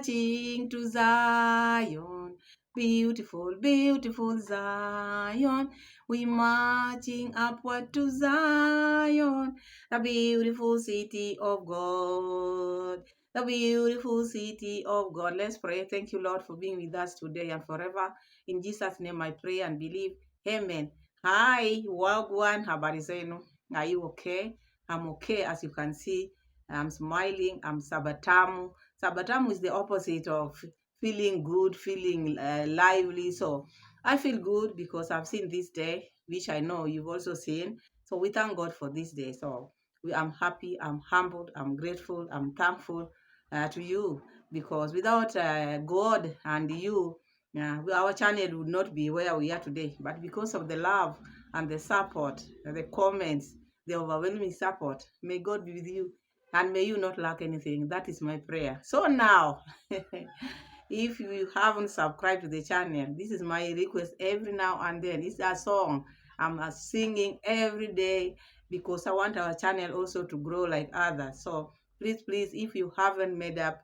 marching to Zion. Beautiful, beautiful Zion. We marching upward to Zion, the beautiful city of God. The beautiful city of God. Let's pray. Thank you, Lord, for being with us today and forever. In Jesus' name I pray and believe. Amen. Hi, Wagwan. Habari zenu? Are you okay? I'm okay, as you can see. I'm smiling. I'm sabatamu. Sabatamu is the opposite of feeling good, feeling lively. So I feel good because I've seen this day, which I know you've also seen. So we thank God for this day. So I'm happy, I'm humbled, I'm grateful, I'm thankful to you, because without God and you, our channel would not be where we are today. But because of the love and the support, the comments, the overwhelming support, may God be with you and may you not lack anything. That is my prayer. So now, if you haven't subscribed to the channel, this is my request every now and then. It's a song I'm singing every day because I want our channel also to grow like others. So please, please, if you haven't made up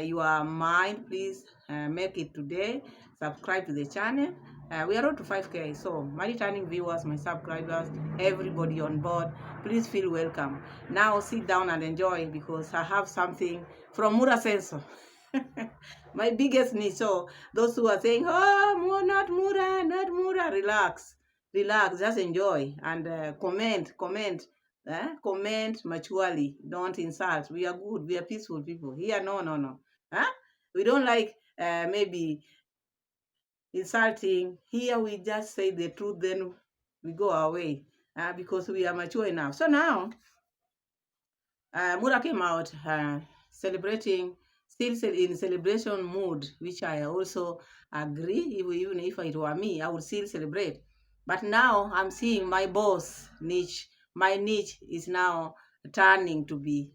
your mind, please make it today. Subscribe to the channel. We are on to 5K. So my returning viewers, my subscribers, everybody on board, please feel welcome. Now sit down and enjoy because I have something from Mura Sensor. My biggest niche. So those who are saying, oh, not Mura, not Mura, relax, relax, just enjoy and comment maturely. Don't insult. We are good. We are peaceful people. Here, no, no, no. Huh? We don't like maybe insulting. Here we just say the truth, then we go our way because we are mature enough. So now, Mura came out celebrating, still in celebration mood, which I also agree. Even if it were me, I would still celebrate. But now I'm seeing my boss niche. My niche is now turning to be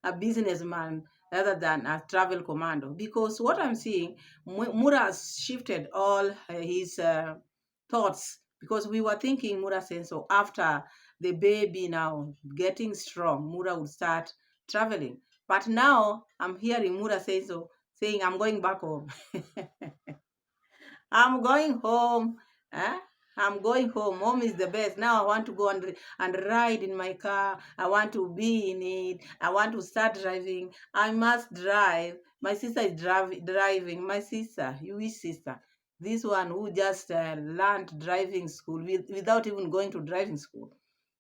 a businessman rather than a travel commando. Because what I'm seeing, Mura has shifted all his thoughts. Because we were thinking, Mura said, so after the baby now getting strong, Mura would start traveling. But now I'm hearing Mura say so, saying, I'm going back home. I'm going home. Eh? I'm going home. Home is the best. Now I want to go and ride in my car. I want to be in it. I want to start driving. I must drive. My sister is driving. My sister, you wish sister. This one who just learned driving school without even going to driving school.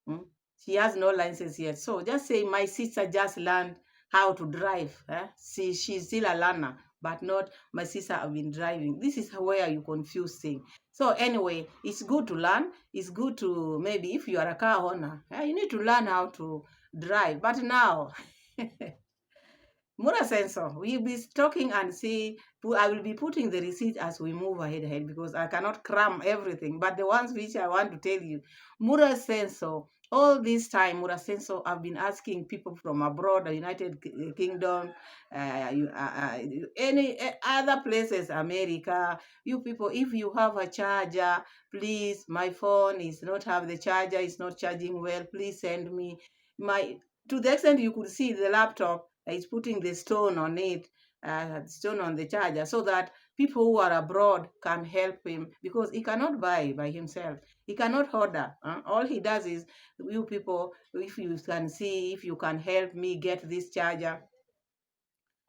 Hmm? She has no license yet. So just say my sister just learned how to drive. She's still a learner, but not my sister have been driving. This is where you confuse things. So anyway, it's good to learn. It's good to, maybe if you are a car owner, you need to learn how to drive. But now, Mura Sensor, we'll be talking and see. I will be putting the receipt as we move ahead because I cannot cram everything. But the ones which I want to tell you, Mura Sensor, all this time, Mura Sensor, I've been asking people from abroad, the United Kingdom, any other places, America, you people, if you have a charger, please, my phone is not have the charger, it's not charging well, please send me my, to the extent you could see the laptop is putting the stone on it, stone on the charger, so that people who are abroad can help him because he cannot buy by himself. He cannot order. All he does is, you people, if you can see, if you can help me get this charger,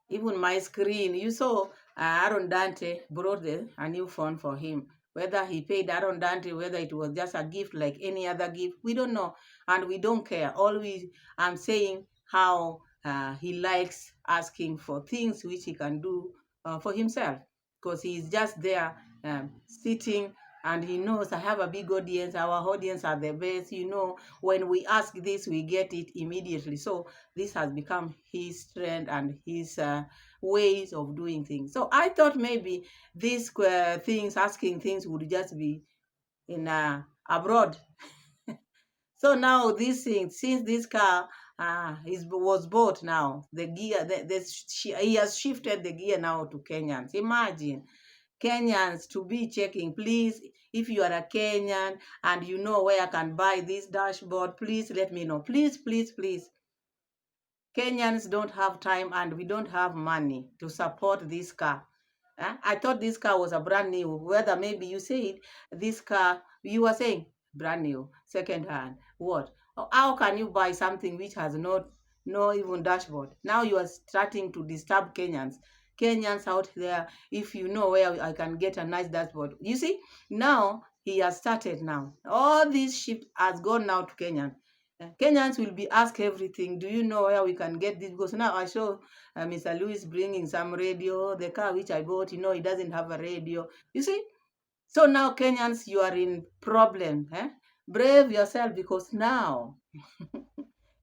even my screen. You saw Aaron Dante brought a new phone for him. Whether he paid Aaron Dante, whether it was just a gift like any other gift, we don't know. And we don't care. Always, I'm saying how he likes asking for things which he can do for himself. Because he's just there sitting and he knows I have a big audience. Our audience are the best. When we ask this, we get it immediately. So this has become his trend and his ways of doing things. So I thought maybe these things, asking things, would just be in abroad. So now this thing, since this car was bought now, the gear, he has shifted the gear now to Kenyans. Imagine Kenyans to be checking, please, if you are a Kenyan and you know where I can buy this dashboard, please let me know. Please, please, please. Kenyans don't have time and we don't have money to support this car. I thought this car was a brand new. Whether maybe you said this car, you were saying brand new, second hand. What? How can you buy something which has no even dashboard? Now you are starting to disturb Kenyans. Kenyans out there, if you know where I can get a nice dashboard. You see, now he has started now. All this ship has gone now to Kenyans. Kenyans will be asked everything. Do you know where we can get this? Because now I saw Mr. Louis bringing some radio. The car which I bought, it doesn't have a radio. You see? So now Kenyans, you are in problem. Brave yourself because now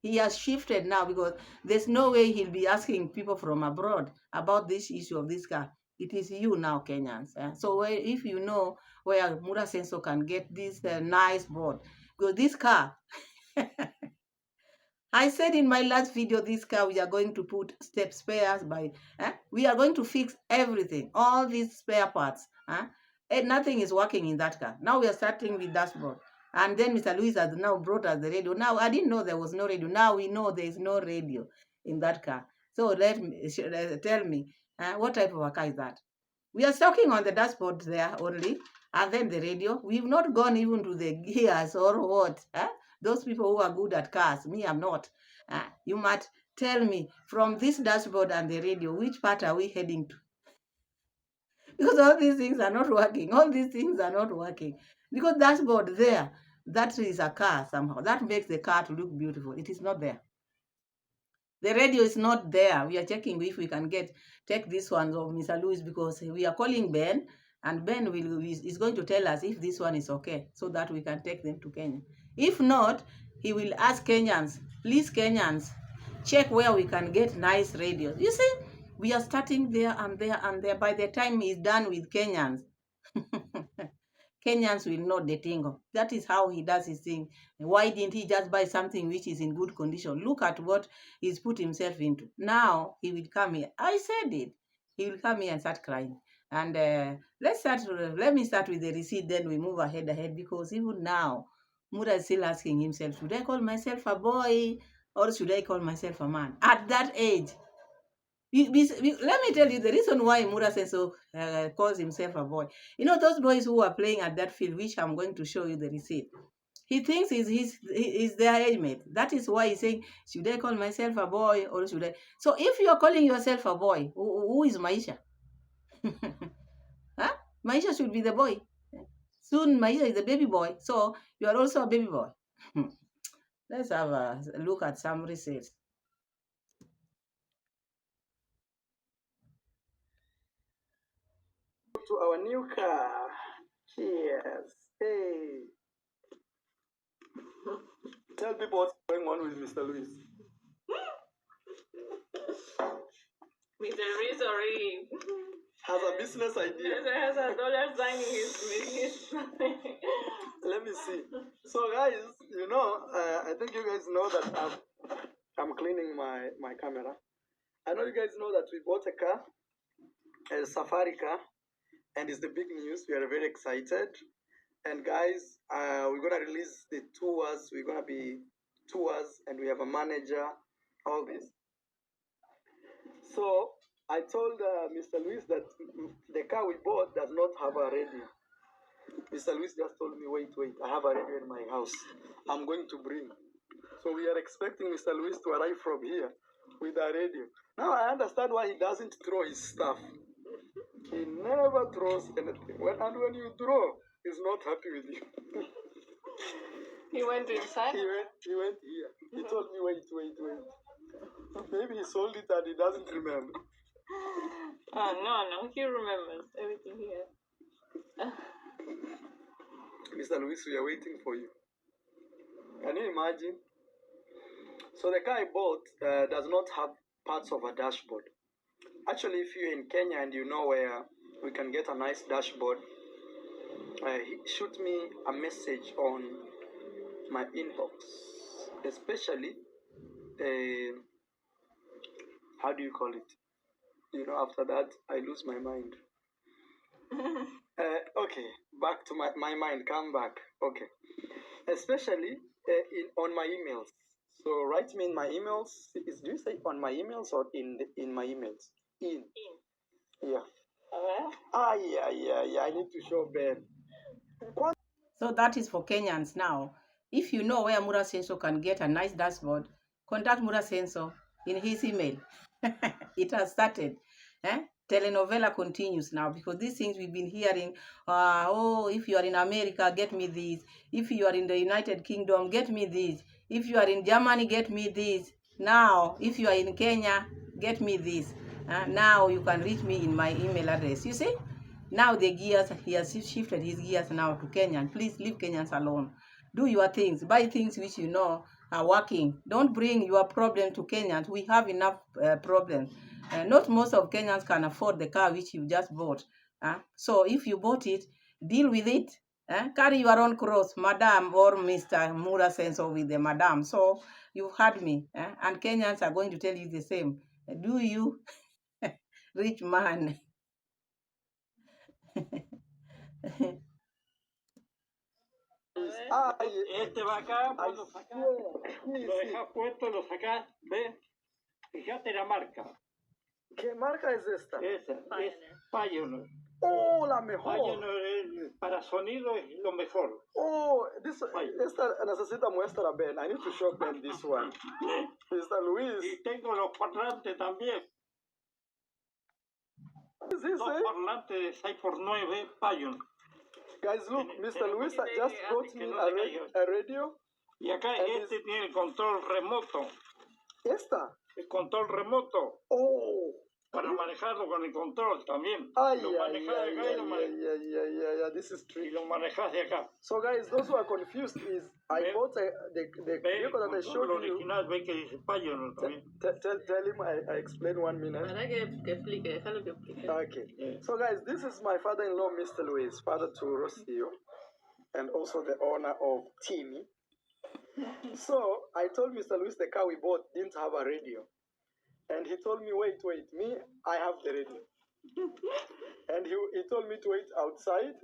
he has shifted now because there's no way he'll be asking people from abroad about this issue of this car. It is you now, Kenyans. So if you know where Mura Senso can get this nice board, because this car I said in my last video, this car, we are going to put step spares by, we are going to fix everything, all these spare parts. And nothing is working in that car. Now we are starting with dashboard. And then Mr. Luis has now brought us the radio. Now, I didn't know there was no radio. Now we know there is no radio in that car. So tell me, what type of a car is that? We are talking on the dashboard there only, and then the radio. We've not gone even to the gears or what. Those people who are good at cars, me, I'm not. You might tell me from this dashboard and the radio, which part are we heading to? Because all these things are not working. All these things are not working. Because dashboard there, that is a car somehow. That makes the car to look beautiful. It is not there. The radio is not there. We are checking if we can take this one of Mr. Louis because we are calling Ben, and Ben is going to tell us if this one is okay so that we can take them to Kenya. If not, he will ask Kenyans, please Kenyans, check where we can get nice radios. You see, we are starting there and there and there. By the time he's done with Kenyans, Kenyans will know the tingo. That is how he does his thing. Why didn't he just buy something which is in good condition? Look at what he's put himself into. Now he will come here. I said it. He will come here and start crying. And let me start with the receipt, then we move ahead because even now, Mura is still asking himself, should I call myself a boy or should I call myself a man? At that age, let me tell you the reason why Mura Seso calls himself a boy. Those boys who are playing at that field, which I'm going to show you the receipt. He thinks he's their age mate. That is why he's saying, should I call myself a boy or should I? So if you are calling yourself a boy, who is Maisha? Huh? Maisha should be the boy. Soon Maisha is a baby boy. So you are also a baby boy. Let's have a look at some receipts. To our new car. Cheers. Hey. Tell people what's going on with Mr. Luis. Mr. Luis already has a business idea. has a dollar sign in his Let me see. So guys, I think you guys know that I'm cleaning my camera. I know you guys know that we bought a car, a safari car, and it's the big news. We are very excited. And guys, we're gonna release the tours. We're gonna be tours, and we have a manager, all this. So I told Mr. Luis that the car we bought does not have a radio. Mr. Luis just told me, wait, I have a radio in my house. I'm going to bring. So we are expecting Mr. Luis to arrive from here with a radio. Now I understand why he doesn't throw his stuff. He never throws anything. And when you throw, he's not happy with you. He went inside? He went here. He told me, wait. Maybe he sold it and he doesn't remember. No, he remembers everything here. Mr. Luis, we are waiting for you. Can you imagine? So the car I bought does not have parts of a dashboard. Actually, if you're in Kenya and you know where we can get a nice dashboard, shoot me a message on my inbox. Especially, how do you call it? After that, I lose my mind. Okay, back to my mind, come back. Okay. Especially on my emails. So write me in my emails. Do you say on my emails or in my emails? In. Yeah. Yeah. I need to show Ben. So that is for Kenyans now. If you know where Mura Senso can get a nice dashboard, contact Mura Senso in his email. It has started. Telenovela continues now because these things we've been hearing. If you are in America, get me these. If you are in the United Kingdom, get me these. If you are in Germany, get me these. Now, if you are in Kenya, get me this. Now you can reach me in my email address. You see? Now the gears, he has shifted his gears now to Kenyan. Please leave Kenyans alone. Do your things. Buy things which you know are working. Don't bring your problem to Kenyans. We have enough problems. Not most of Kenyans can afford the car which you just bought. So if you bought it, deal with it. Carry your own cross, Madam or Mr. Mura Senso with the Madam. So you've heard me. And Kenyans are going to tell you the same. Do you, rich man? Este va acá, vos lo sacás, lo dejas puesto, lo sacás, ¿ves? Fíjate la marca. ¿Qué marca es esta? Esa, es Pioneer. Oh, la mejor. Pioneer, para sonido es lo mejor. Oh, esta necesita muestra, Ben. I need to show Ben this one. Mr. Luis. Y tengo los parlantes también. Dos parlantes de 6x9 Pioneer. Guys, look, Mr. Luis just brought me a radio. Y acá este tiene el control remoto. ¿Esta? El control remoto. Oh. Para manejarlo con el control también. Lo manejas de acá y lo manejas. This is tricky. Y lo manejas de acá. So guys, those who are confused is I bought the vehicle that I showed you. Original, ve que dice Pioneer también. Tell him I explain 1 minute. Para que explique, déjalo que explique. Okay. Yeah. So guys, this is my father-in-law, Mr. Luis, father to Rocio, and also the owner of Timmy. So I told Mr. Luis the car we bought didn't have a radio. And he told me, wait, me, I have the radio. And he told me to wait outside.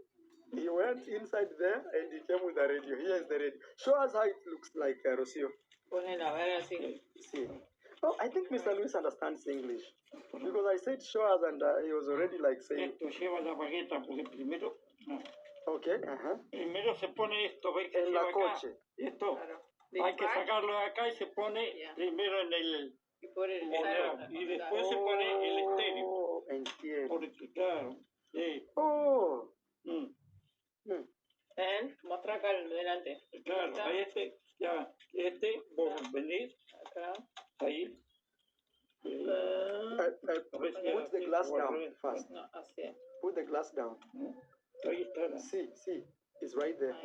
He went inside there and he came with the radio. Here is the radio. Show us how it looks like, Rocio. See. Oh, I think Mr. Luis understands English. Because I said show us and he was already like saying... Okay, Primero se pone esto, ¿ves? En la coche. Esto. Claro. Hay que sacarlo de acá y se pone primero en el... Y después se pone el estéreo. Entiendo. Porque, claro. Sí. Oh. Mostra acá delante. Claro, vos venís acá, ahí. Put the glass down first. No, así. Put the glass down. Ahí está. Sí, it's right there.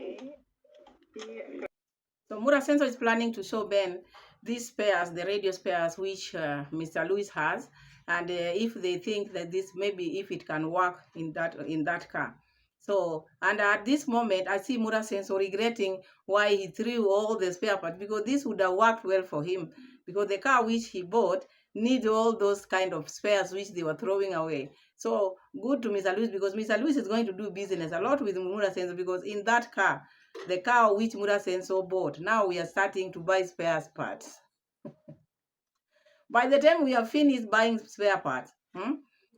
So Mura Senso is planning to show Ben these spares, the radio spares, which Mr. Lewis has, and if they think that this maybe if it can work in that car. So, and at this moment, I see Mura Senso regretting why he threw all the spare parts, because this would have worked well for him, because the car which he bought needs all those kind of spares which they were throwing away. So good to Mr. Lewis, because Mr. Lewis is going to do business a lot with Mura Senso, because in that car, the car which Mura Senso bought, now we are starting to buy spare parts. By the time we have finished buying spare parts,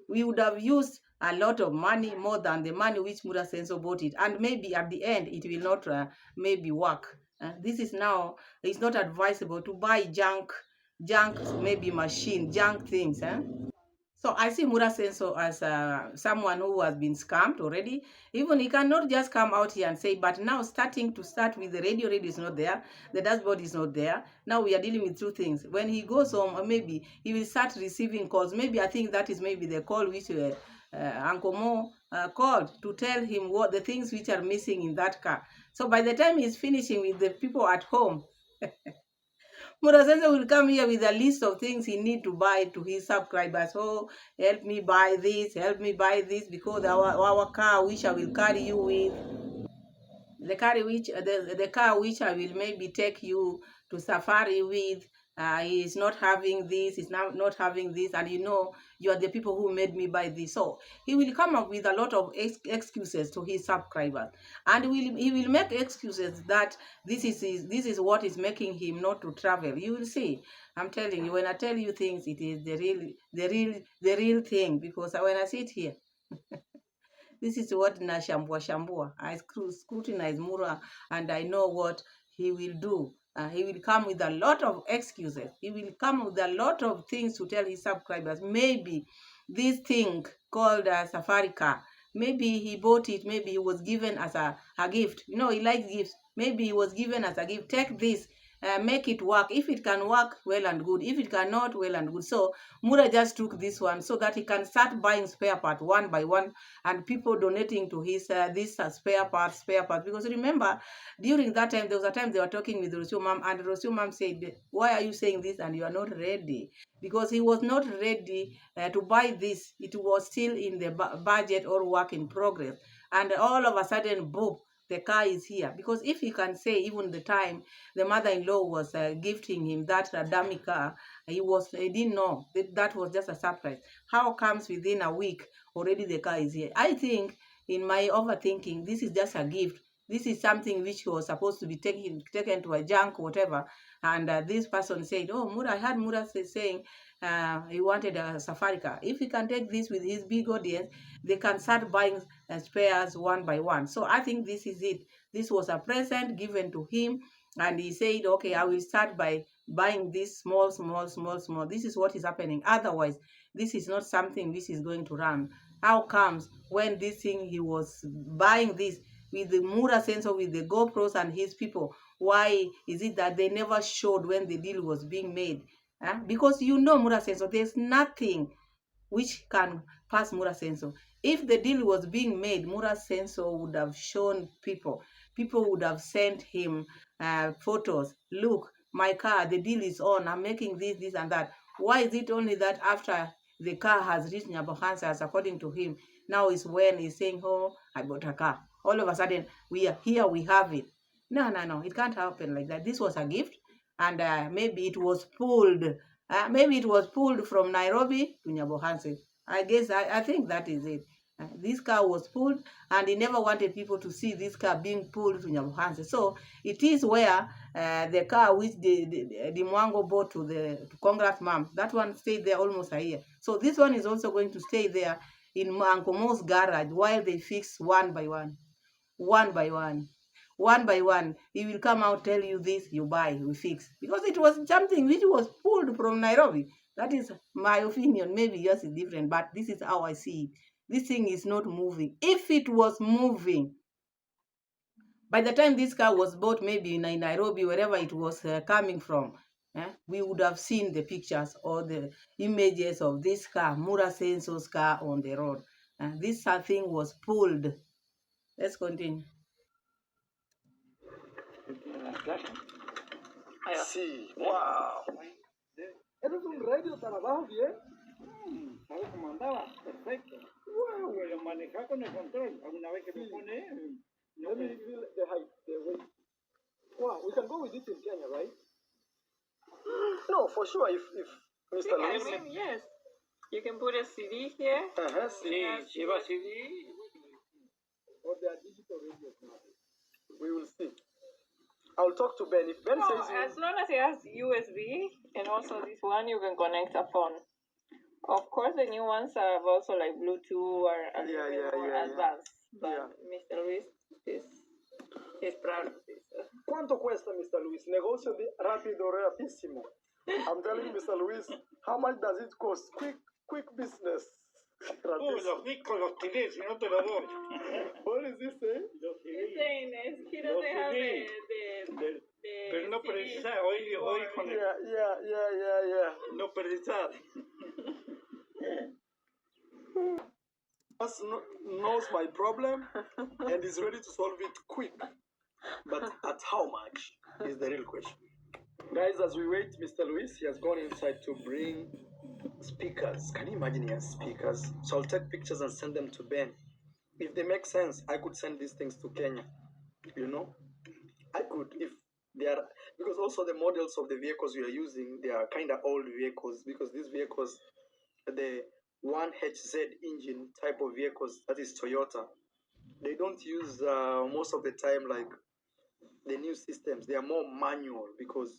we would have used a lot of money, more than the money which Mura Senso bought it. And maybe at the end, it will not maybe work. This is now, it's not advisable to buy junk maybe machine, junk things. So I see Mura Senso as someone who has been scammed already. Even he cannot just come out here and say, but now start with the radio is not there, the dashboard is not there. Now we are dealing with two things. When he goes home, maybe he will start receiving calls. Maybe I think that is maybe the call which Uncle Mo called to tell him what the things which are missing in that car. So by the time he's finishing with the people at home, Mura Senso will come here with a list of things he need to buy to his subscribers. Oh, help me buy this, because our car which I will carry you with, the car which I will maybe take you to safari with, he is not having this, he's now not having this, and you know, you are the people who made me buy this. So he will come up with a lot of excuses to his subscribers, and he will make excuses that this is what is making him not to travel. You will see. I'm telling you, when I tell you things, it is the real thing, because when I sit here, this is what Nashambua Shambua. I scrutinize Mura, and I know what he will do. He will come with a lot of excuses. He will come with a lot of things to tell his subscribers. Maybe this thing called a safari car, maybe he bought it, maybe he was given as a gift. You know, he likes gifts. Maybe he was given as a gift. Take this, make it work. If it can work, well and good. If it cannot, well and good. So Mura just took this one so that he can start buying spare part one by one, and people donating to his this spare parts. Because remember, during that time, there was a time they were talking with Rosio Mom, and Rosio Mom said, "Why are you saying this and you are not ready?" Because he was not ready to buy this. It was still in the budget or work in progress, and all of a sudden, boom, the car is here. Because if he can say, even the time the mother-in-law was gifting him that dummy car, he didn't know that was just a surprise. How comes within a week already the car is here? I think, in my overthinking, this is just a gift. This is something which was supposed to be taken to a junk, whatever. And this person said, "Oh, Mura, I heard Mura saying he wanted a safari car. If he can take this with his big audience, they can start buying spares one by one." So I think this is it. This was a present given to him, and he said, "Okay, I will start by buying this small. This is what is happening. Otherwise, this is not something which is going to run." How comes when this thing, he was buying this with the Mura sensor, with the GoPros and his people? Why is it that they never showed when the deal was being made? Because you know Mura sensor, there's nothing which can pass Mura sensor. If the deal was being made, Mura sensor would have shown people. People would have sent him photos. "Look, my car, the deal is on. I'm making this, and that." Why is it only that after the car has reached Nyabohansas, according to him, now is when he's saying, "Oh, I bought a car." All of a sudden, we are here, we have it. No. It can't happen like that. This was a gift, and maybe it was pulled. Maybe it was pulled from Nairobi to Nyabohansi. I think that is it. This car was pulled, and he never wanted people to see this car being pulled to Nyabohansi. So it is where the car which the Mwango bought to Congrats mom, that one stayed there almost a year. So this one is also going to stay there in Uncle Mo's garage while they fix one by one. One by one. One by one, he will come out, tell you this, you buy, we fix. Because it was something which was pulled from Nairobi. That is my opinion. Maybe yours is different, but this is how I see it. This thing is not moving. If it was moving, by the time this car was bought, maybe in Nairobi, wherever it was coming from, we would have seen the pictures or the images of this car, Mura Senso's car on the road. This thing was pulled. Let's continue. Sí, wow. ¿Eres un radio trabajo bien? ¿Sabes cómo andaba? Perfecto. Wow. Lo manejaba con el control. Alguna vez que me pone... Let me feel the height, the weight. Wow, we can go with this in Kenya, right? No, for sure. If Mr. Yeah, Luis. I mean, yes. You can put a CD here. Sí, lleva CD. Or they are digital radios now. We will see. I'll talk to Ben. If Ben No, says as long as it has USB and also this one, you can connect a phone. Of course, the new ones have also like Bluetooth or a little bit more advanced. But Mr. Luis is proud of this. ¿Cuánto cuesta, Mr. Luis? Negocio rápido, rapidísimo. I'm telling you, Mr. Luis, how much does it cost? Quick business. Los discos los tiré, si no te los doy. What is this saying? Los He's tiré. saying he doesn't have the Pero no CD. precisar, hoy con el... Yeah. No precisar. Knows my problem and is ready to solve it quick. But at how much is the real question. Guys, as we wait, Mr. Luis, he has gone inside to bring speakers. Can you imagine he has speakers? So I'll take pictures and send them to Ben. If they make sense, I could send these things to Kenya. You know? I could. If because also the models of the vehicles we are using, they are kind of old vehicles, because these vehicles, the 1HZ engine type of vehicles, that is Toyota, they don't use most of the time like the new systems. They are more manual, because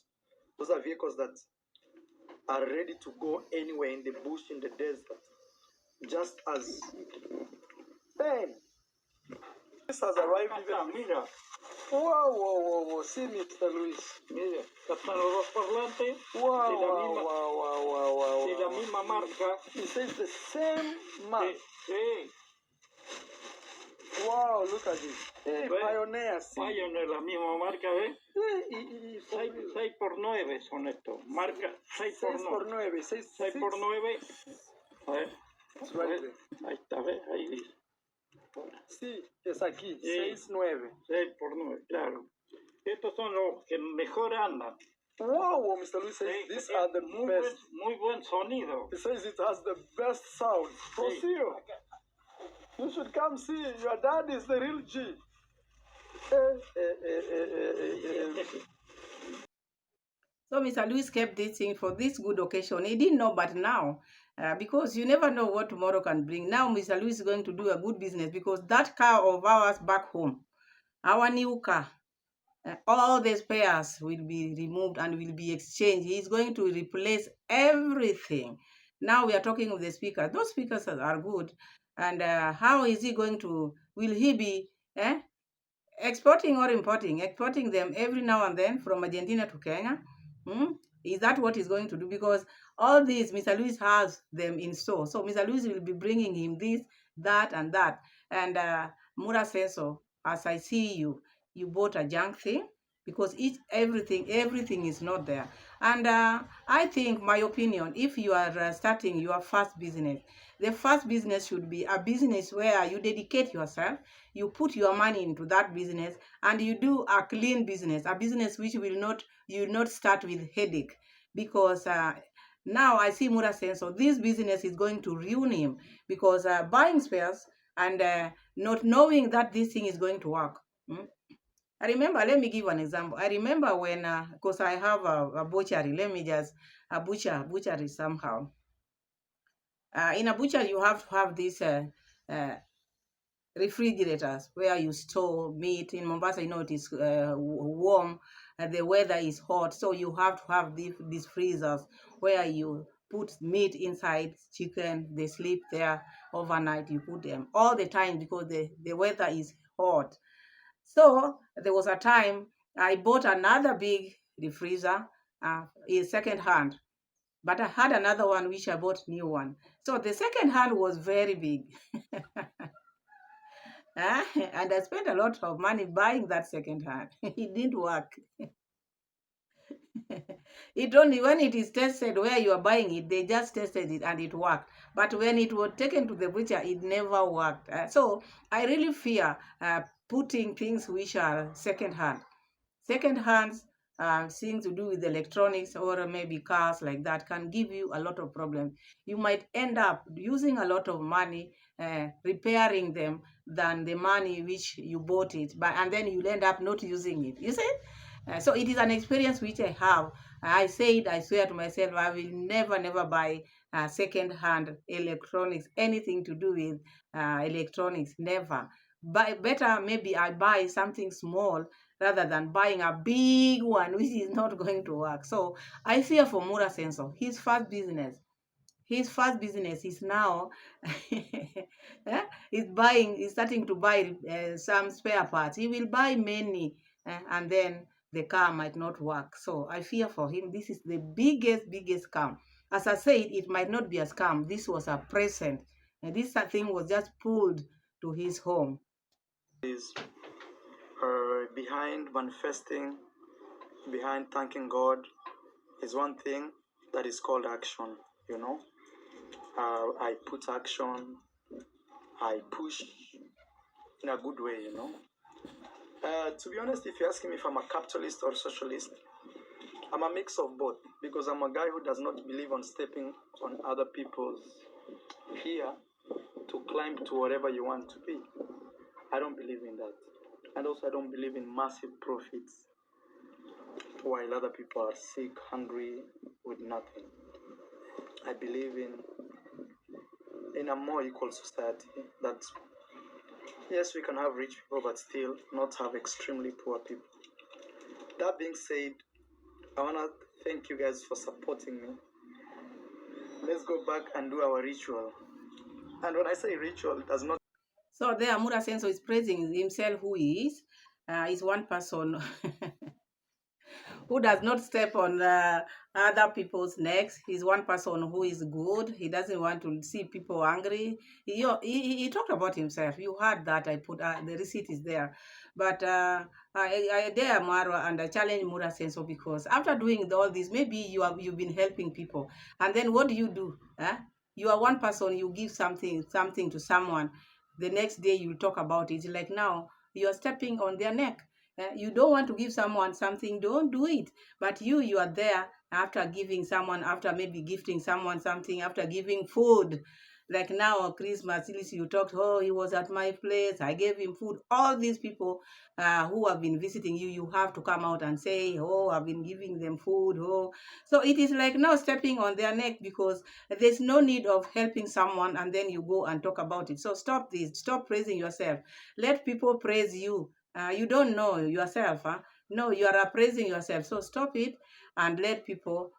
those are vehicles that are ready to go anywhere in the bush, in the desert, just as Ben. This has arrived even. Mira, Wow. See, Mr. Luis. mira, acá están los dos parlantes Wow, de la wow, misma, wow, wow, wow, de la wow. misma marca. It says the same mark. Sí, Wow, look at this. Hey, Well, Pioneer. See. Pioneer, la misma marca, ¿ves? For 6 por 9 son estos. Marca 6 por 6 por 9. 9. 6 por 9. A ver. It's right there. Ahí está, ¿ves? Ahí dice. Sí, es aquí. Sí. 6-9. 6 por 9, claro. Estos son los que mejor andan. Wow, Mr. Luis says Sí, these are the best. Muy buen sonido. He says it has the best sound. Sí. Rocio, you should come see. Your dad is the real G. So Mr. Lewis kept this thing for this good occasion. He didn't know, but now, because you never know what tomorrow can bring. Now Mr. Lewis is going to do a good business, because that car of ours back home, our new car, all the spares will be removed and will be exchanged. He's going to replace everything. Now we are talking of the speakers. Those speakers are good. And how is he going to, will he be exporting or importing? Exporting them every now and then from Argentina to Kenya? Is that what he's going to do? Because all these, Mr. Lewis has them in store. So Mr. Lewis will be bringing him this, that, and that. And Mura says so. As I see you, you bought a junk thing, because everything is not there. And I think, my opinion, if you are starting your first business, the first business should be a business where you dedicate yourself, you put your money into that business, and you do a clean business, a business which you will not start with headache. Because now I see Mura saying, so this business is going to ruin him, because buying spares and not knowing that this thing is going to work. I remember, let me give an example. I remember when, because I have a butchery, a butchery somehow. In a butchery, you have to have these refrigerators where you store meat. In Mombasa, it is warm, the weather is hot, so you have to have these freezers where you put meat inside, chicken, they sleep there overnight. You put them all the time because the weather is hot. So there was a time I bought another big freezer, is second hand, but I had another one which I bought new one. So the second hand was very big. And I spent a lot of money buying that second hand. It didn't work. It only, when it is tested where you are buying it, they just tested it and it worked. But when it was taken to the butcher, it never worked. So I really fear putting things which are second hand. Second hands, things to do with electronics or maybe cars like that, can give you a lot of problems. You might end up using a lot of money repairing them than the money which you bought it, and then you'll end up not using it. You see? So it is an experience which I have. I swear to myself, I will never buy second-hand electronics, anything to do with electronics, never. But better maybe I buy something small rather than buying a big one which is not going to work. So I fear for Mura Sensor. His first business is now he's starting to buy some spare parts. He will buy many and then the car might not work. So I fear for him. This is the biggest scam. As I said, it might not be a scam. This was a present. And this thing was just pulled to his home. Is behind manifesting, behind thanking God, is one thing that is called action. I put action, I push in a good way. To be honest, if you're asking me if I'm a capitalist or socialist, I'm a mix of both, because I'm a guy who does not believe on stepping on other people's fear to climb to whatever you want to be. I don't believe in that. And also I don't believe in massive profits. while other people are sick, hungry, with nothing. I believe in a more equal society that yes, we can have rich people, but still not have extremely poor people. That being said, I want to thank you guys for supporting me. Let's go back and do our ritual. And when I say ritual, it does not. So there, Mura Senso is praising himself who he is. He's one person who does not step on other people's necks. He's one person who is good. He doesn't want to see people angry. He talked about himself. You heard that. I put the receipt is there. But I dare Mara and I challenge Mura Senso because after doing all this, maybe you've been helping people. And then what do? You are one person, you give something to someone. The next day you talk about it. Like now, you are stepping on their neck. You don't want to give someone something, don't do it. But you are there after giving someone, after maybe gifting someone something, after giving food. Like now, Christmas, at least you talked, oh, he was at my place, I gave him food. All these people who have been visiting you, you have to come out and say, oh, I've been giving them food. Oh, so it is like now stepping on their neck because there's no need of helping someone and then you go and talk about it. So stop this, stop praising yourself. Let people praise you. You don't know yourself. No, you are praising yourself. So stop it and let people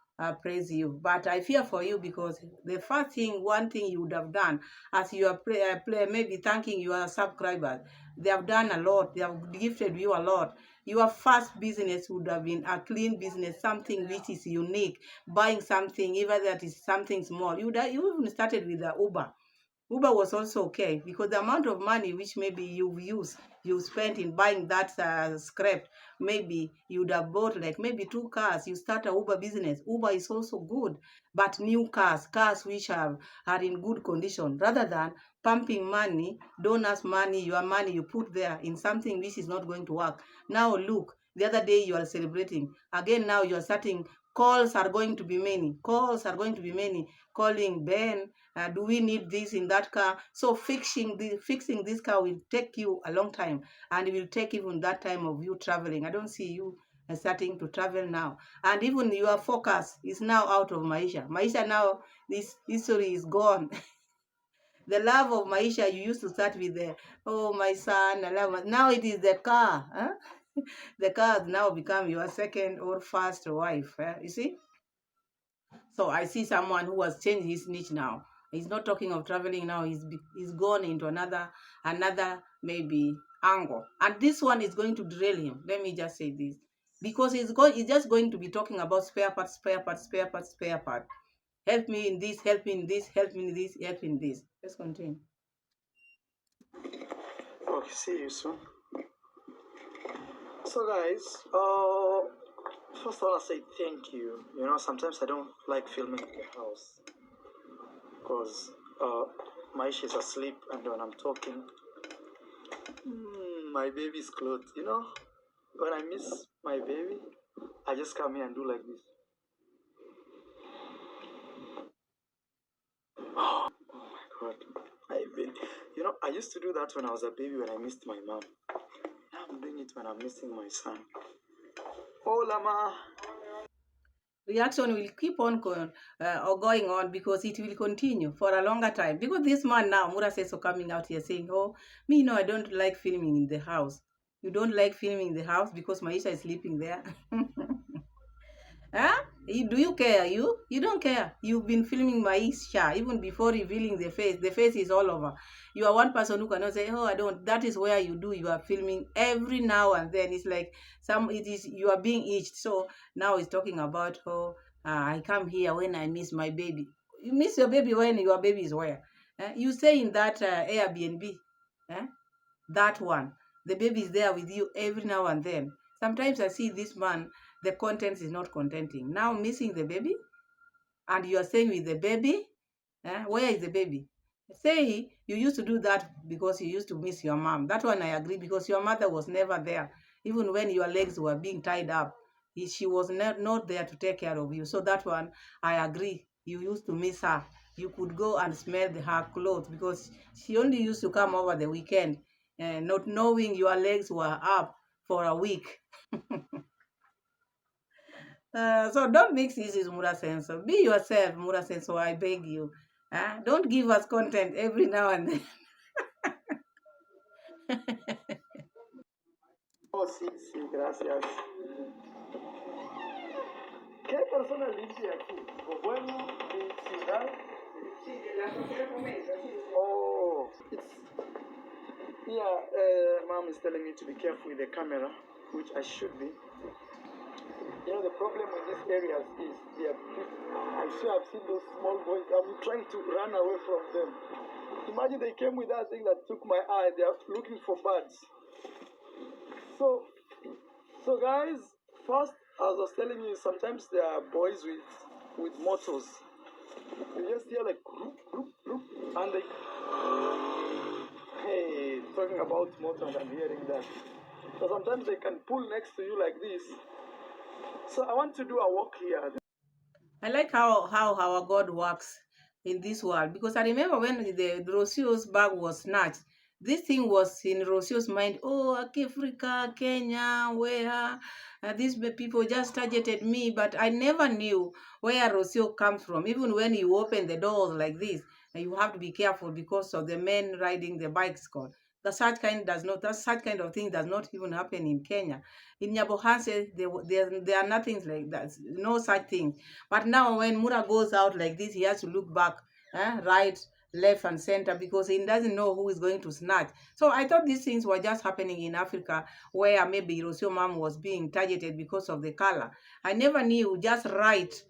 praise you. But I fear for you because the first thing, one thing you would have done as you are maybe thanking your subscribers, they have done a lot. They have gifted you a lot. Your first business would have been a clean business, something which is unique, buying something, even that is something small. You even started with the Uber. Uber was also okay because the amount of money which maybe you spent in buying that scrap, maybe you would have bought like maybe 2 cars. You start a Uber business. Uber is also good, but new cars which are in good condition, rather than pumping money, donors' money, your money you put there in something which is not going to work. Now look, the other day you are celebrating. Again now you are starting. Calls are going to be many. Calling Ben, do we need this in that car? So fixing this car will take you a long time, and it will take even that time of you traveling. I don't see you starting to travel now, and even your focus is now out of Maisha now. This history is gone. The love of Maisha, you used to start with the, oh my son, I love my, now it is the car. The car has now become your second or first wife. You see. So I see someone who has changed his niche now. He's not talking of traveling now. He's gone into another maybe angle, and this one is going to derail him. Let me just say this, because he's just going to be talking about spare parts, spare parts, spare parts, spare part. Help me in this, help me in this, help me in this, help me in this. Let's continue. Okay, see you soon. So guys, first I want to say thank you. You know, sometimes I don't like filming in the house because Maisha is asleep, and when I'm talking, my baby is clothed. You know, when I miss my baby, I just come here and do like this. Oh my God. I used to do that when I was a baby when I missed my mom. Now I'm doing it when I'm missing my son. Oh, Lama. Reaction will keep on going on because it will continue for a longer time. Because this man now, Mura says, so coming out here saying, oh, me, no, I don't like filming in the house. You don't like filming in the house because Maisha is sleeping there. Huh? Do you care? You don't care. You've been filming Maisha even before revealing the face. The face is all over. You are one person who cannot say, oh, I don't. That is where you are filming every now and then. It's like you are being itched. So now he's talking about, oh, I come here when I miss my baby. You miss your baby when your baby is where? You stay in that Airbnb. That one. The baby is there with you every now and then. Sometimes I see this man, the content is not contenting. Now missing the baby, and you are staying with the baby. Where is the baby? Say you used to do that because you used to miss your mom. That one I agree because your mother was never there. Even when your legs were being tied up, she was not there to take care of you. So that one I agree. You used to miss her. You could go and smell her clothes because she only used to come over the weekend, not knowing your legs were up for a week. So don't mix issues, Mura Sensor. Be yourself, Mura Sensor, I beg you. Don't give us content every now and then. Oh, sí, sí, gracias. ¿Qué persona limpia aquí? Bueno, mi ciudad. Oh, it's yeah. Mom is telling me to be careful with the camera, which I should be. You know, the problem with these areas is there are people. I swear I've seen those small boys. I'm trying to run away from them. Imagine they came with that thing that took my eye. They are looking for birds. So guys, first, as I was telling you, sometimes there are boys with motors. You just hear like group, group, group, and they hey, talking about motors, I'm hearing that. So sometimes they can pull next to you like this. So I want to do a walk here. I like how our God works in this world, because I remember when the Rosio's bag was snatched, this thing was in Rosio's mind. Oh, Africa, Kenya, where these people just targeted me, but I never knew where Rosio comes from. Even when you open the doors like this, you have to be careful because of the men riding the bikes. Called such kind of thing does not even happen in Kenya. In Nyabohanse, there are nothing like that, no such thing. But now when Mura goes out like this, he has to look back, right, left, and center, because he doesn't know who is going to snatch. So I thought these things were just happening in Africa, where maybe Rosio mom was being targeted because of the color. I never knew, just right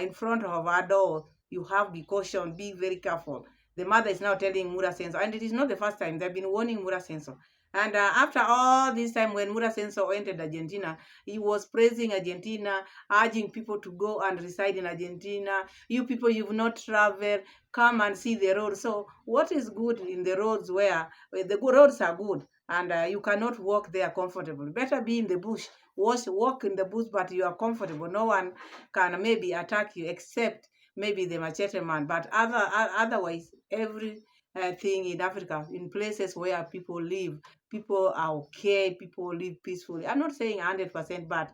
in front of our door, you have to be caution, be very careful. The mother is now telling Mura Sensor, and it is not the first time they've been warning Mura Sensor. And after all this time, when Mura Sensor entered Argentina, he was praising Argentina, urging people to go and reside in Argentina. You people, you've not traveled, come and see the road. So what is good in the roads where the roads are good and you cannot walk there comfortable? Better be in the bush. Walk in the bush, but you are comfortable. No one can maybe attack you except maybe the machete man. But otherwise, every thing in Africa, in places where people live, people are okay, people live peacefully. I'm not saying 100%, but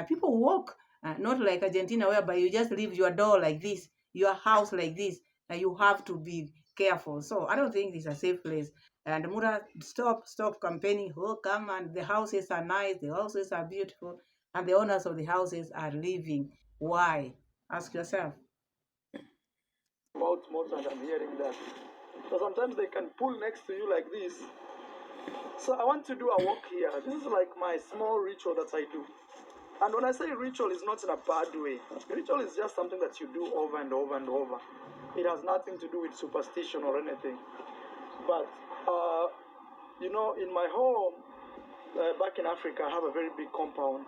people walk, not like Argentina, whereby you just leave your door like this, your house like this, and you have to be careful. So I don't think it's a safe place. And Mura, stop campaigning. Oh, come, and the houses are nice, the houses are beautiful, and the owners of the houses are living. Why? Ask yourself. About motors, I'm hearing that. So sometimes they can pull next to you like this. So I want to do a walk here. This is like my small ritual that I do. And when I say ritual, it's not in a bad way. Ritual is just something that you do over and over and over. It has nothing to do with superstition or anything. But, you know, in my home, back in Africa, I have a very big compound.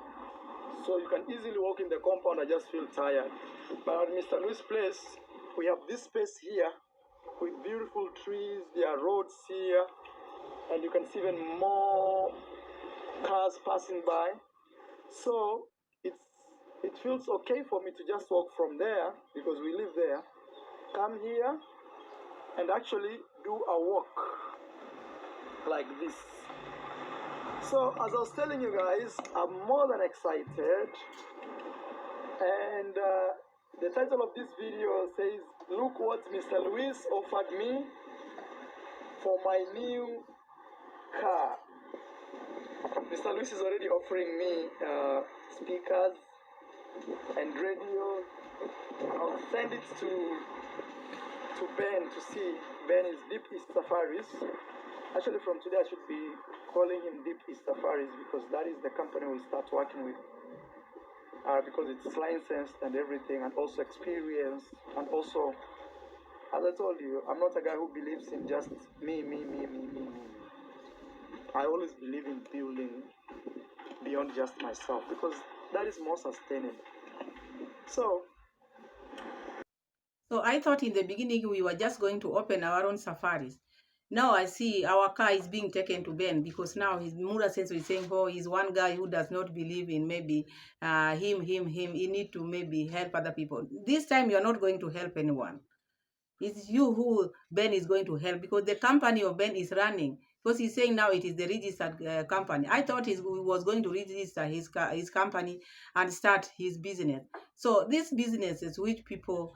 So you can easily walk in the compound. I just feel tired. But at Mr. Louis' place, we have this space here with beautiful trees. There are roads here. And you can see even more cars passing by. So it feels okay for me to just walk from there, because we live there, come here and actually do a walk like this. So as I was telling you guys, I'm more than excited, and the title of this video says, look what Mr. Luis offered me for my new car. Mr. Luis is already offering me speakers and radio. I'll send it to Ben to see. Ben is Deep East Safaris. Actually, from today I should be calling him Deep East Safaris, because that is the company we start working with. Because it's licensed and everything, and also experience, and also, as I told you, I'm not a guy who believes in just me. I always believe in building beyond just myself, because that is more sustainable. So I thought in the beginning we were just going to open our own safaris. Now I see our car is being taken to Ben, because now his Mura says is saying, oh, he's one guy who does not believe in maybe him. He need to maybe help other people. This time you're not going to help anyone. It's you who Ben is going to help, because the company of Ben is running. Because he's saying now it is the registered company. I thought he was going to register his company and start his business. So these businesses which people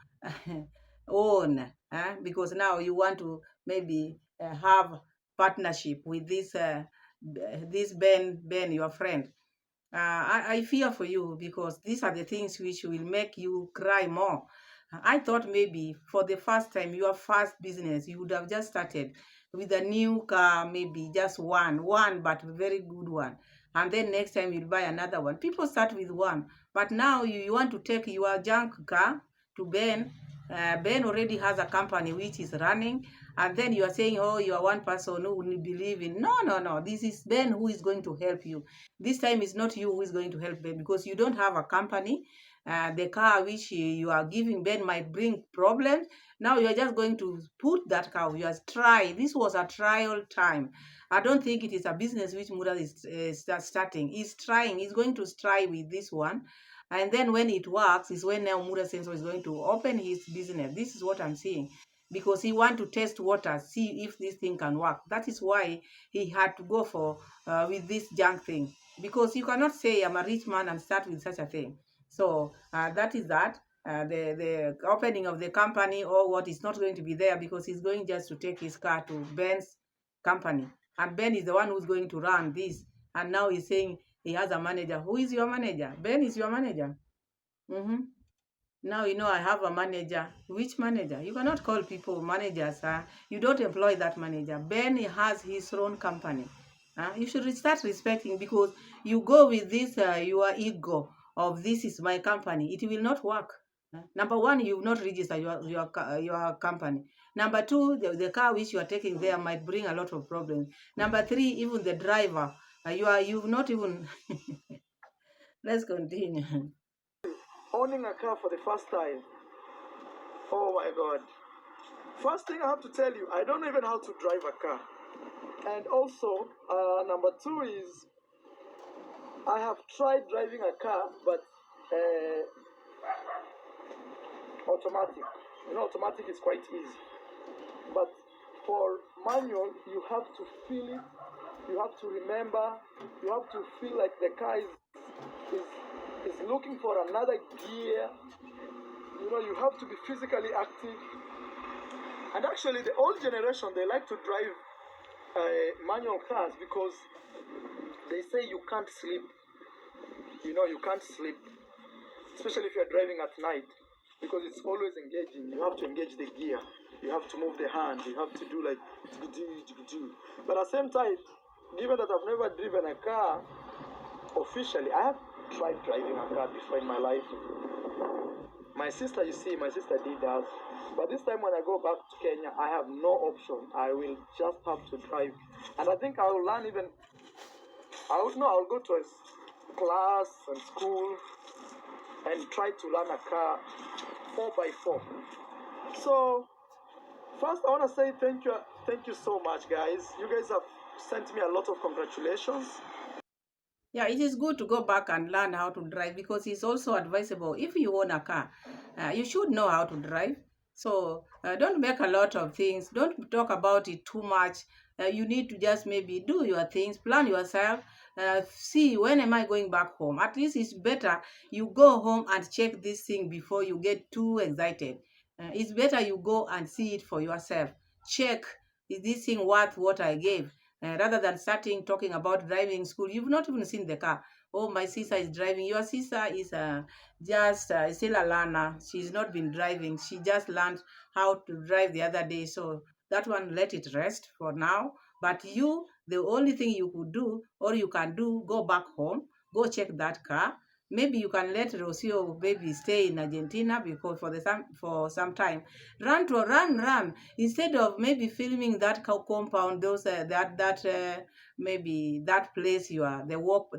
own, because now you want to maybe have partnership with this Ben, your friend. I fear for you because these are the things which will make you cry more. I thought maybe for the first time, your first business, you would have just started with a new car, maybe just one, but a very good one. And then next time you'll buy another one. People start with one, but now you want to take your junk car to Ben. Ben already has a company which is running, and then you are saying, oh, you are one person who will believe in. No, no, no. This is Ben who is going to help you. This time it's not you who is going to help Ben because you don't have a company. The car which you are giving Ben might bring problems. Now you are just going to put that car. You are try. This was a trial time. I don't think it is a business which Mura is starting. He's trying. He's going to try with this one. And then when it works is when now Mura Sensor is going to open his business. This is what I'm seeing. Because he want to test water, see if this thing can work. That is why he had to go for with this junk thing. Because you cannot say I'm a rich man and start with such a thing. So that is that. The opening of the company or what is not going to be there because he's going just to take his car to Ben's company. And Ben is the one who's going to run this. And now he's saying he has a manager. Who is your manager? Ben is your manager. Mm-hmm. Now you know I have a manager. Which manager? You cannot call people managers. You don't employ that manager. Ben has his own company. You should start respecting because you go with this your ego of this is my company. It will not work. Number one, you've not registered your company. Number two, the car which you are taking there might bring a lot of problems. Number three, even the driver, you've not even. Let's continue. Owning a car for the first time. Oh my God. First thing I have to tell you, I don't even know how to drive a car. And also, number two is, I have tried driving a car, but automatic. You know, automatic is quite easy. But for manual, you have to feel it, you have to remember, you have to feel like the car is looking for another gear. You know, you have to be physically active. And actually, the old generation, they like to drive manual cars because they say you can't sleep. You know, you can't sleep, especially if you're driving at night, because it's always engaging. You have to engage the gear. You have to move the hand. You have to do like But at the same time, given that I've never driven a car officially, I have tried driving a car before in my life. My sister, you see, my sister did that. But this time when I go back to Kenya, I have no option. I will just have to drive. And I think I will learn even, I'll go to a class and school and try to learn a car 4x4. So, first I want to say thank you so much, guys. You guys have sent me a lot of congratulations. Yeah, it is good to go back and learn how to drive because it's also advisable. If you own a car, you should know how to drive. So don't make a lot of things. Don't talk about it too much. You need to just maybe do your things, plan yourself. See, when am I going back home? At least it's better you go home and check this thing before you get too excited. It's better you go and see it for yourself. Check, is this thing worth what I gave? Rather than starting talking about driving school, you've not even seen the car. Oh, my sister is driving. Your sister is just still a learner. She's not been driving. She just learned how to drive the other day. So that one, let it rest for now. But you, the only thing you could do or you can do, go back home, go check that car. Maybe you can let Rocio baby stay in Argentina because for some time. Run instead of maybe filming that compound, those maybe that place you are the walk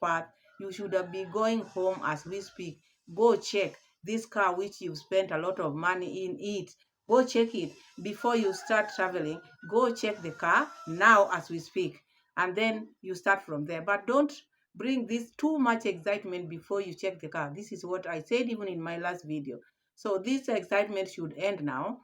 path. You should be going home as we speak. Go check this car which you've spent a lot of money in it. Go check it before you start traveling. Go check the car now as we speak, and then you start from there. But don't bring this too much excitement before you check the car. This is what I said even in my last video. So this excitement should end now.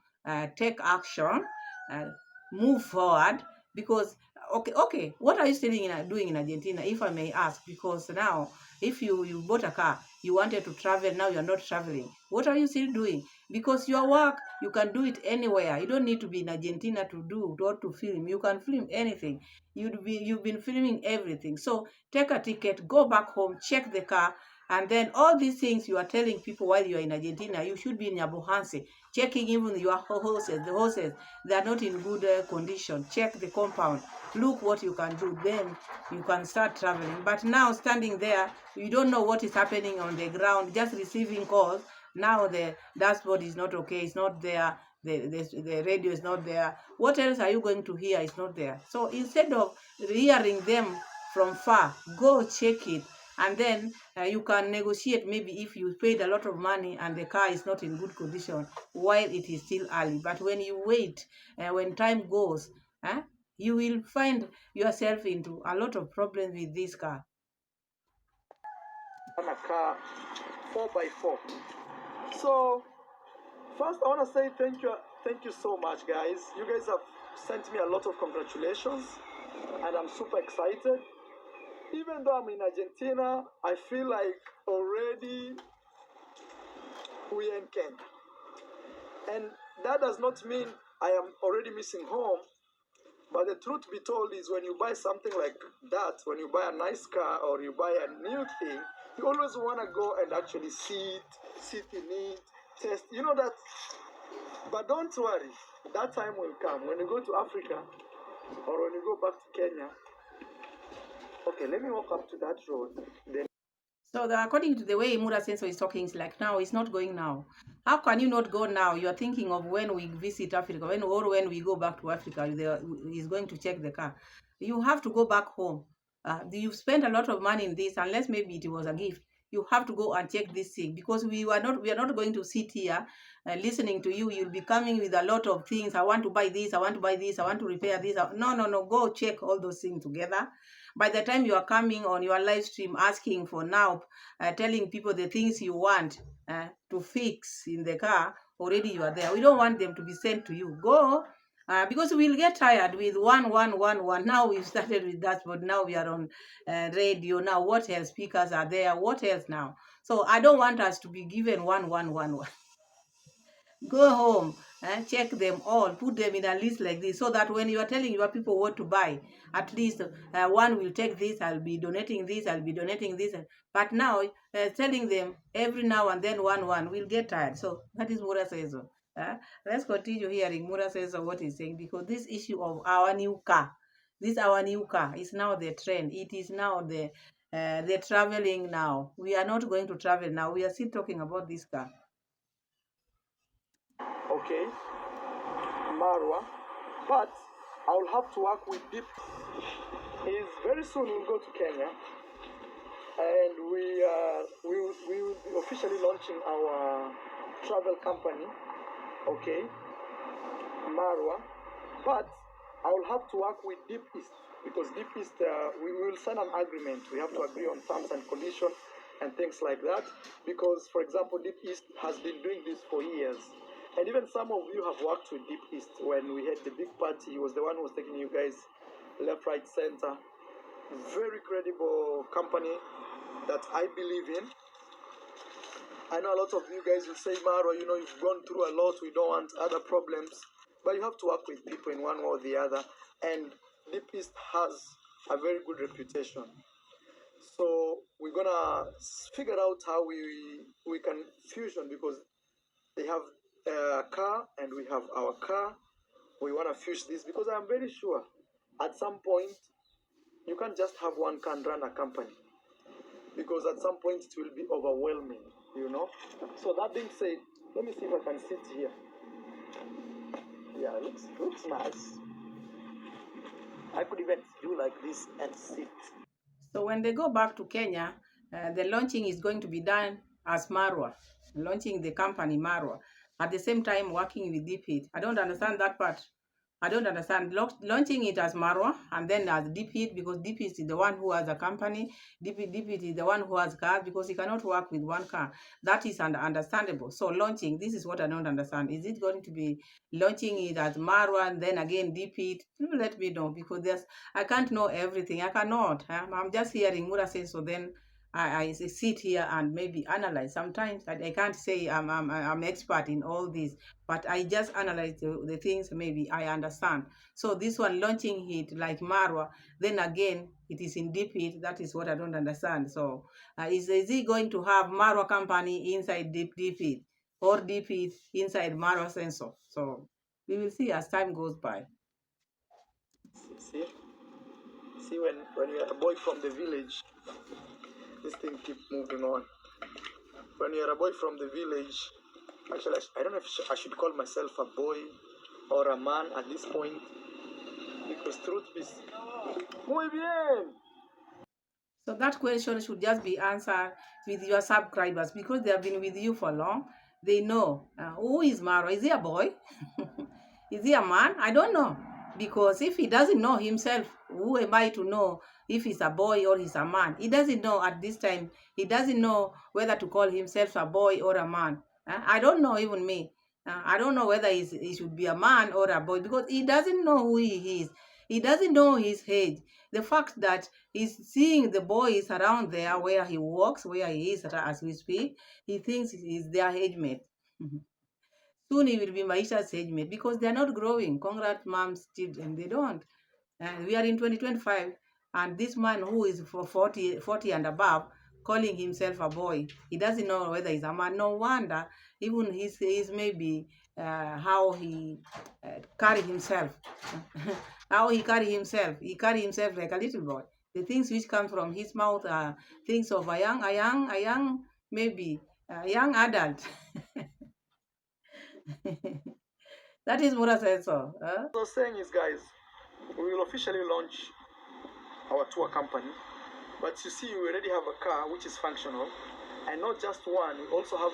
Take action, uh, move forward, because okay. What are you still doing in Argentina, if I may ask? Because now, if you bought a car, you wanted to travel, now you're not traveling. What are you still doing? Because your work, you can do it anywhere. You don't need to be in Argentina to do or to film. You can film anything. You've been filming everything. So take a ticket, go back home, check the car, and then all these things you are telling people while you are in Argentina, you should be in Yabuhanse, checking even your horses. The horses, they are not in good condition. Check the compound. Look what you can do. Then you can start traveling. But now standing there, you don't know what is happening on the ground, just receiving calls. Now the dashboard is not okay. It's not there. The radio is not there. What else are you going to hear? It's not there. So instead of hearing them from far, go check it. And then you can negotiate, maybe if you paid a lot of money and the car is not in good condition while it is still early. But when you wait, when time goes, you will find yourself into a lot of problems with this car. On a car 4x4. So first, I want to say thank you so much, guys. You guys have sent me a lot of congratulations, and I'm super excited. Even though I'm in Argentina, I feel like already we are in Kenya. And that does not mean I am already missing home. But the truth be told is, when you buy something like that, when you buy a nice car or you buy a new thing, you always want to go and actually sit in it, test, that. But don't worry, that time will come. When you go to Africa or when you go back to Kenya, okay, let me walk up to that road. Then. So according to the way Mura Sensor is talking, it's like now, it's not going now. How can you not go now? You are thinking of when we visit Africa, when we go back to Africa, he's going to check the car. You have to go back home. You've spent a lot of money in this, unless maybe it was a gift. You have to go and check this thing, because we are not going to sit here listening to you. You'll be coming with a lot of things. I want to buy this, I want to buy this, I want to repair this. No. Go check all those things together. By the time you are coming on your live stream asking for now, telling people the things you want to fix in the car, already you are there. We don't want them to be sent to you. Go, because we'll get tired with one. Now we've started with dashboard. Now we are on radio. Now what else? Speakers are there. What else now? So I don't want us to be given one. Go home and check them all, put them in a list like this, so that when you are telling your people what to buy, at least one will take this, I'll be donating this, But now, telling them every now and then one will get tired. So that is Mura says so. Let's continue hearing Mura says so, what he's saying, because this issue of our new car is now the trend. It is now the traveling now. We are not going to travel now. We are still talking about this car. Okay, Marwa, but I will have to work with Deep. Is very soon we'll go to Kenya, and we will be officially launching our travel company. Okay, Marwa, but I will have to work with Deep East, because Deep East, we will sign an agreement. We have to agree on terms and conditions and things like that, because, for example, Deep East has been doing this for years. And even some of you have worked with Deep East. When we had the big party, he was the one who was taking you guys left, right, center. Very credible company that I believe in. I know a lot of you guys will say, Maro, you've gone through a lot. We don't want other problems. But you have to work with people in one way or the other. And Deep East has a very good reputation. So we're going to figure out how we can fusion, because they have a car and we have our car. We want to fuse this, because I'm very sure at some point you can't just have one car and run a company, because at some point it will be overwhelming, So that being said, let me see if I can sit here. Yeah, it looks nice. I could even do like this and sit. So when they go back to Kenya, the launching is going to be done as Marwa, launching the company Marwa, at the same time working with DP. I don't understand that part. I don't understand launching it as Marwa and then as DP because DP is the one who has a company. DP is the one who has cars because he cannot work with one car. That is understandable. So launching, this is what I don't understand. Is it going to be launching it as Marwa and then again DP? Let me know because I can't know everything. I cannot. I'm just hearing Mura say so. Then I sit here and maybe analyze. Sometimes I can't say I'm expert in all this, but I just analyze the things maybe I understand. So this one launching it like Marwa, then again it is in deep heat. That is what I don't understand. So is he going to have Marwa company inside deep heat or deep heat inside Marwa sensor? So we will see as time goes by. See when you're a boy from the village, this thing keep moving on. When you're a boy from the village, actually I don't know if I should call myself a boy or a man at this point, because truth is muy bien. So that question should just be answered with your subscribers because they have been with you for long. They know who is Maro. Is he a boy? Is he a man? I don't know. Because if he doesn't know himself, who am I to know if he's a boy or he's a man? He doesn't know at this time. He doesn't know whether to call himself a boy or a man. I don't know, even me. I don't know whether he should be a man or a boy because he doesn't know who he is. He doesn't know his age. The fact that he's seeing the boys around there where he walks, where he is as we speak, he thinks he's their age mate. Soon he will be Maisha's age mate because they're not growing. Congrats, moms, children, they don't. We are in 2025, and this man who is for 40 and above, calling himself a boy, he doesn't know whether he's a man. No wonder, even his maybe how he carry himself. How he carry himself. He carry himself like a little boy. The things which come from his mouth are things of a young, maybe a young adult. That is Mura said so. What I was saying is, guys, we will officially launch our tour company. But you see, we already have a car which is functional. And not just one, we also have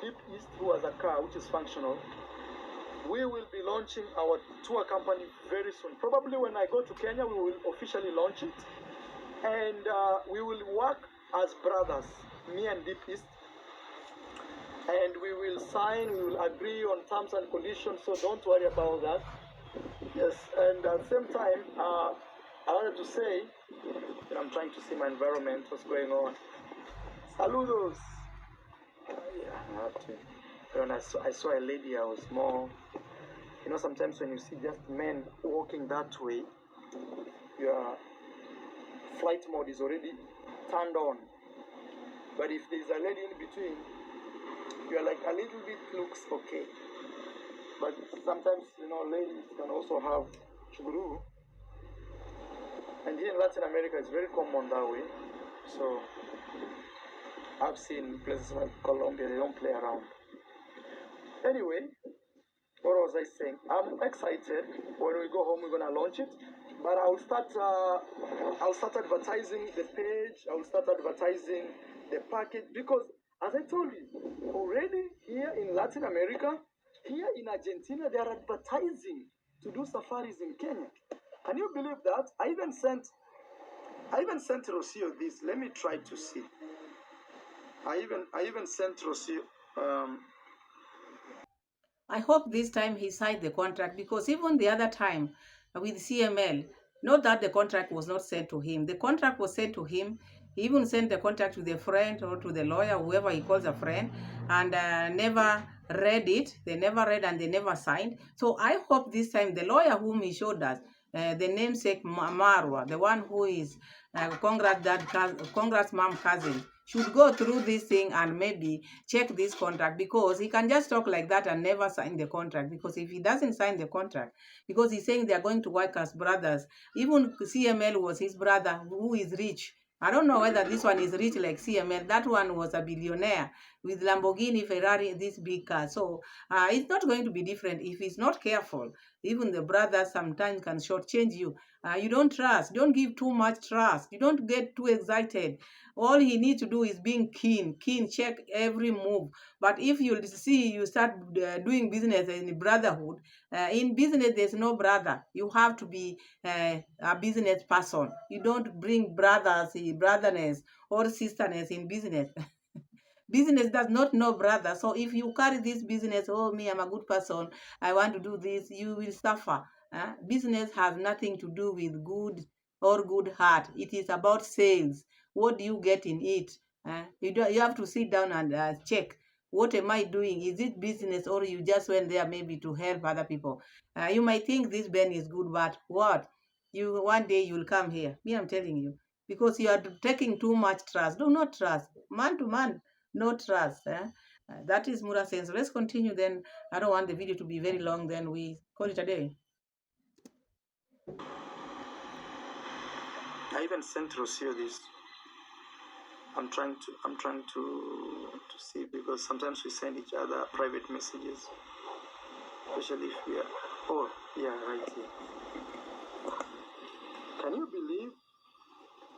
Deep East who has a car which is functional. We will be launching our tour company very soon. Probably when I go to Kenya, we will officially launch it. And we will work as brothers, me and Deep East. And we will sign, we will agree on terms and conditions, so don't worry about that. Yes, and at the same time, I wanted to say, I'm trying to see my environment, what's going on. Saludos! Yeah, I have to. When I saw a lady, I was more, sometimes when you see just men walking that way, your flight mode is already turned on. But if there's a lady in between, you're like a little bit looks okay. But sometimes, ladies can also have chuguru. And here in Latin America, it's very common that way. So, I've seen places like Colombia, they don't play around. Anyway, what was I saying? I'm excited. When we go home, we're going to launch it. But I'll start advertising the page. I'll start advertising the package. Because, as I told you, already here in Latin America, here in Argentina, they are advertising to do safaris in Kenya. Can you believe that? I even sent Rocio this. Let me try to see. I even sent Rocio. I hope this time he signed the contract because even the other time with CML, not that the contract was not sent to him. The contract was sent to him. He even sent the contract to the friend or to the lawyer, whoever he calls a friend, and never read it. They never read and they never signed. So I hope this time the lawyer whom he showed us, the namesake Marwa, the one who is Congrats mom cousin, should go through this thing and maybe check this contract, because he can just talk like that and never sign the contract. Because if he doesn't sign the contract, because he's saying they are going to work as brothers, even CML was his brother who is rich. I don't know whether this one is rich like CML. That one was a billionaire with Lamborghini, Ferrari, this big car. So it's not going to be different if he's not careful. Even the brothers sometimes can shortchange you. You don't trust. Don't give too much trust. You don't get too excited. All he needs to do is being keen, check every move. But if you see you start doing business in brotherhood, in business there's no brother. You have to be a business person. You don't bring brotherness or sisterness in business. Business does not know brother. So if you carry this business, oh, me, I'm a good person, I want to do this, you will suffer. Business has nothing to do with good or good heart. It is about sales. What do you get in it? You have to sit down and check. What am I doing? Is it business or you just went there maybe to help other people? You might think this Ben is good, but what? One day you will come here. Me, I'm telling you. Because you are taking too much trust. Do not trust. Man to man, no trust. That is Mura saying. So let's continue then. I don't want the video to be very long. Then we call it a day. I even sent Rocio this. I'm trying to see, because sometimes we send each other private messages, especially if we are. Oh yeah, right here. Can you believe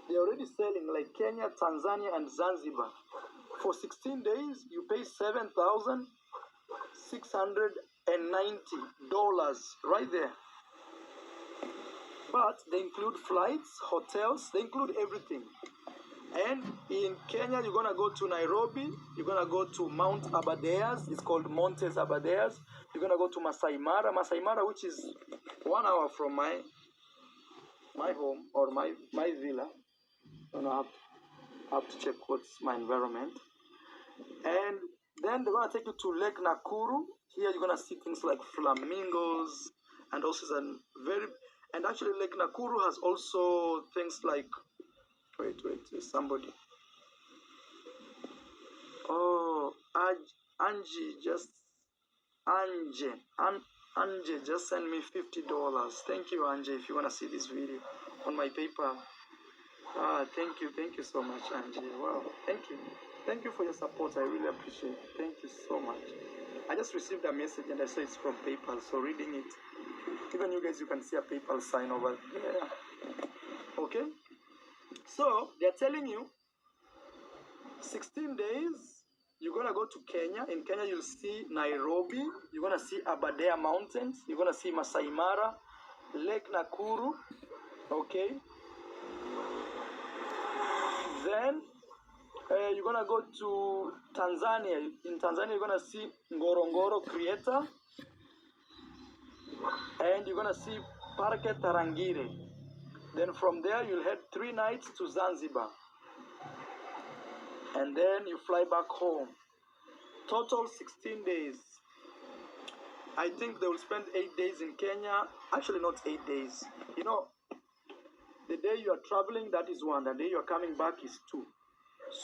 they're already selling like Kenya, Tanzania, and Zanzibar? For 16 days, you pay $7,690 right there. But they include flights, hotels, they include everything. And in Kenya, you're gonna go to Nairobi, you're gonna go to Mount Aberdares, it's called Montes Aberdares. You're gonna go to Masai Mara, which is 1 hour from my home or my villa. I have to check what's my environment. And then they're gonna take you to Lake Nakuru. Here you're gonna see things like flamingos and also and actually Lake Nakuru has also things like somebody. Oh, Angie just sent me $50. Thank you, Angie, if you wanna see this video on my PayPal. Thank you so much, Angie. Wow, thank you for your support. I really appreciate it. Thank you so much. I just received a message and I saw it's from PayPal, so reading it. Even you guys, you can see a PayPal sign over there. Okay? So, they're telling you 16 days, you're going to go to Kenya. In Kenya, you'll see Nairobi. You're going to see Aberdare Mountains. You're going to see Masai Mara, Lake Nakuru. Okay? Then, you're going to go to Tanzania. In Tanzania, you're going to see Ngorongoro Crater. And you're going to see Parque Tarangire. Then from there, you'll head 3 nights to Zanzibar. And then you fly back home. Total 16 days. I think they will spend 8 days in Kenya. Actually, not 8 days. You know, the day you are traveling, that is 1. The day you are coming back is 2.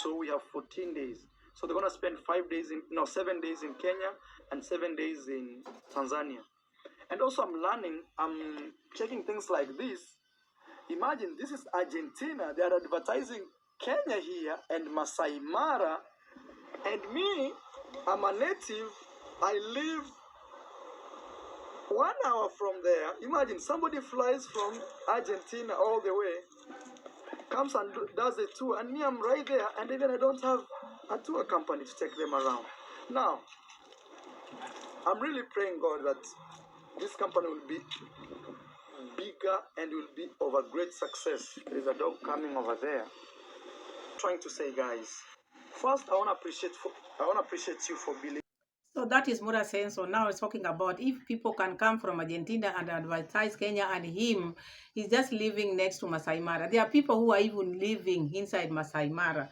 So we have 14 days. So they're going to spend 7 days in Kenya and 7 days in Tanzania. And also I'm checking things like this. Imagine, this is Argentina. They are advertising Kenya here and Masai Mara. And me, I'm a native. I live 1 hour from there. Imagine, somebody flies from Argentina all the way, comes and does a tour, and me, I'm right there, and even I don't have a tour company to take them around. Now, I'm really praying, God, that this company will be bigger and will be of a great success. There is a dog coming over there. Trying to say, guys, first I want to appreciate you for believing. So that is Mura saying. So now it's talking about if people can come from Argentina and advertise Kenya, and him, he's just living next to Masai Mara. There are people who are even living inside Masai Mara.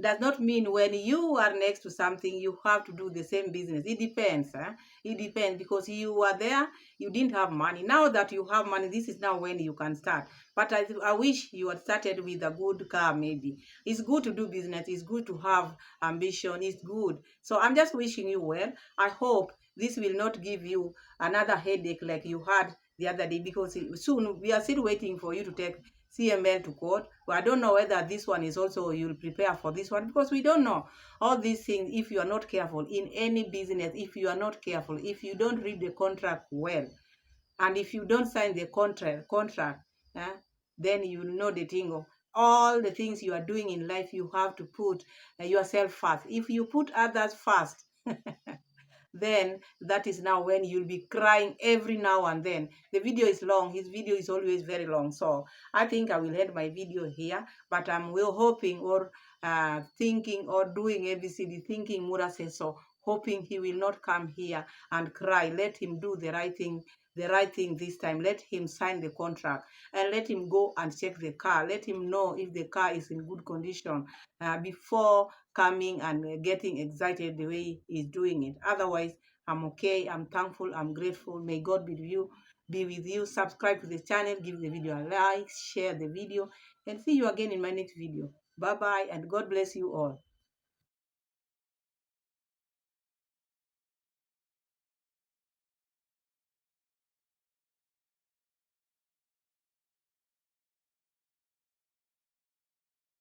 Does not mean when you are next to something, you have to do the same business. It depends. It depends, because you were there, you didn't have money. Now that you have money, this is now when you can start. But I wish you had started with a good car, maybe. It's good to do business. It's good to have ambition. It's good. So I'm just wishing you well. I hope this will not give you another headache like you had the other day, because soon we are still waiting for you to take CML to court. But I don't know whether this one is also, you'll prepare for this one, because we don't know all these things. If you are not careful in any business, if you are not careful, if you don't read the contract well, And if you don't sign the contract, then you know the thing of all the things you are doing in life. You have to put yourself first. If you put others first, then that is now when you'll be crying every now and then. The video is long. His video is always very long. So I think I will end my video here. But I'm hoping or thinking or doing ABCD, thinking Mura says so, hoping he will not come here and cry. Let him do the right thing this time. Let him sign the contract and let him go and check the car. Let him know if the car is in good condition before coming and getting excited the way he's doing it. Otherwise, I'm okay. I'm thankful. I'm grateful. May God be with you. Subscribe to the channel. Give the video a like. Share the video. And see you again in my next video. Bye-bye and God bless you all.